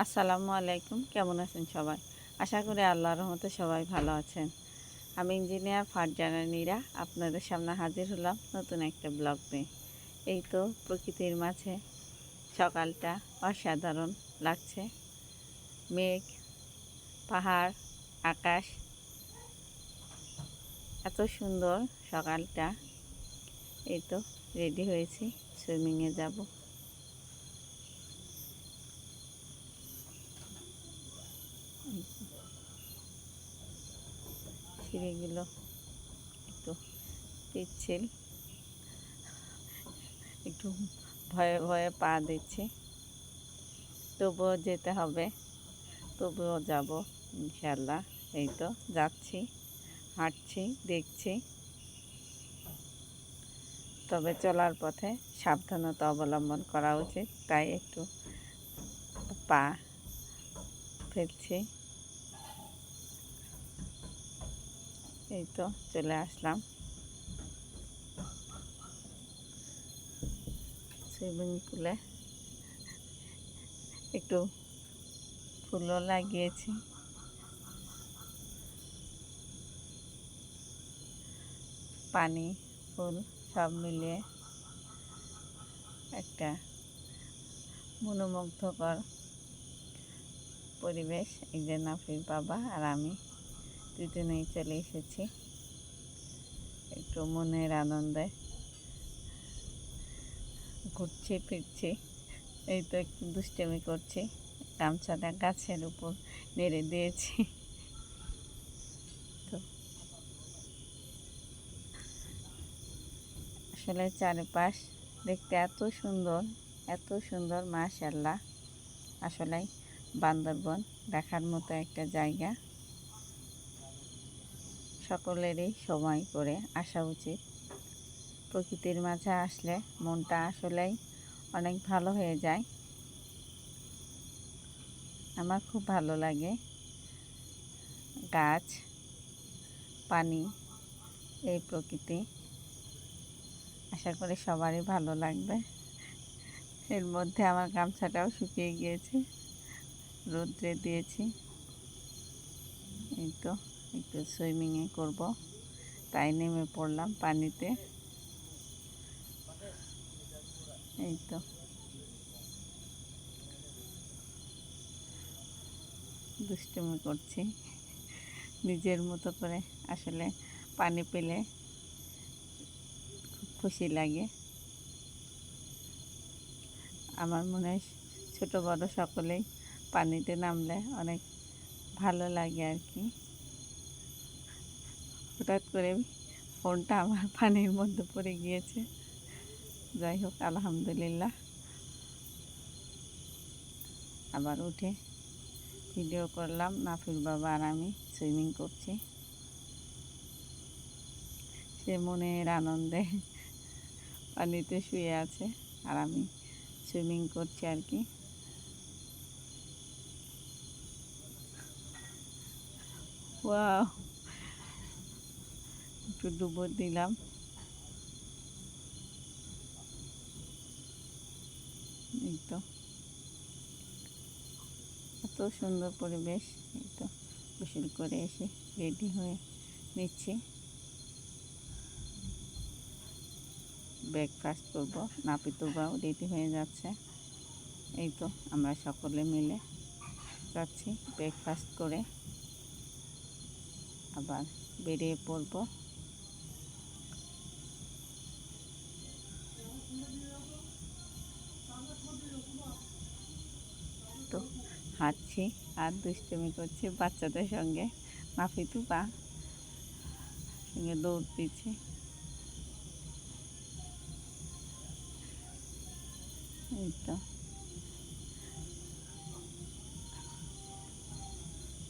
আসসালামু আলাইকুম। কেমন আছেন সবাই? আশা করি আল্লাহর রহমতে সবাই ভালো আছেন। আমি ইঞ্জিনিয়ার ফারজানা নীরা আপনাদের সামনে হাজির হলাম নতুন একটা ব্লগ নিয়ে। এই তো প্রকৃতির মাঝে সকালটা অসাধারণ লাগছে। মেঘ, পাহাড়, আকাশ, এত সুন্দর সকালটা। এই তো রেডি হয়েছি, সুইমিংয়ে যাব। সিঁড়িগুলো একটু পিচ্ছিল, একটু ভয়ে ভয়ে পা দিচ্ছি, তবুও যেতে হবে, তবুও যাব ইনশাল্লাহ। এই তো যাচ্ছি, হাঁটছি, দেখছি। তবে চলার পথে সাবধানতা অবলম্বন করা উচিত, তাই একটু পা ফেলছি। এই তো চলে আসলাম সুইমিং পুলে। একটু ফুলও লাগিয়েছি। পানি, ফুল সব মিলিয়ে একটা মনোমুগ্ধকর পরিবেশ। এই যে নাফির বাবা আর আমি দুজনেই চলে এসেছি একটু মনের আনন্দে ঘুরছি ফিরছি। এই তো একটু দুষ্টামি করছি, গামছাটা গাছের উপর নেড়ে দিয়েছি। তো আসলে চারপাশ দেখতে এত সুন্দর, এত সুন্দর, মাশাআল্লাহ। আসলে বান্দরবন দেখার মতো একটা জায়গা। সকলেরই সময় করে আসা উচিত। প্রকৃতির মাঝে আসলে মনটা আসলেই অনেক ভালো হয়ে যায়। আমার খুব ভালো লাগে। গাছ, পানি, এই প্রকৃতি। আশা করি সবারই ভালো লাগবে। এর মধ্যে আমার গামছাটাও শুকিয়ে গিয়েছে, রোদ্রে দিয়েছি। এই তো একটু সুইমিংয়ে করব, তাই নেমে পড়লাম পানিতে। এই তো দুষ্টুমি করছি নিজের মতো করে। আসলে পানি পেলে খুব খুশি লাগে। আমার মনে হয় ছোটো বড় সকলেই পানিতে নামলে অনেক ভালো লাগে আর কি। হঠাৎ করে ফোনটা আমার পানির মধ্যে পড়ে গিয়েছে। যাই হোক, আলহামদুলিল্লাহ। আবার উঠে ভিডিও করলাম, নাফির বাবা আর আমি সুইমিং করছি। সে মনের আনন্দে পানিতে শুয়ে আছে আর আমি সুইমিং করছি আর কি। ওয়াও, একটু ডুবো দিলাম। এই তো এত সুন্দর পরিবেশ। এই তো গোসল করে এসে রেডি হয়ে নিচ্ছি, ব্রেকফাস্ট করব। নাপিতুবাও রেডি হয়ে যাচ্ছে। এই তো আমরা সকলে মিলে যাচ্ছি ব্রেকফাস্ট করে, আবার বেরিয়ে পড়ব। তো হাঁটছি আর দুষ্টুমি করছি বাচ্চাদের সঙ্গে। নাফিতুবা সঙ্গে দৌড় দিচ্ছে। এই তো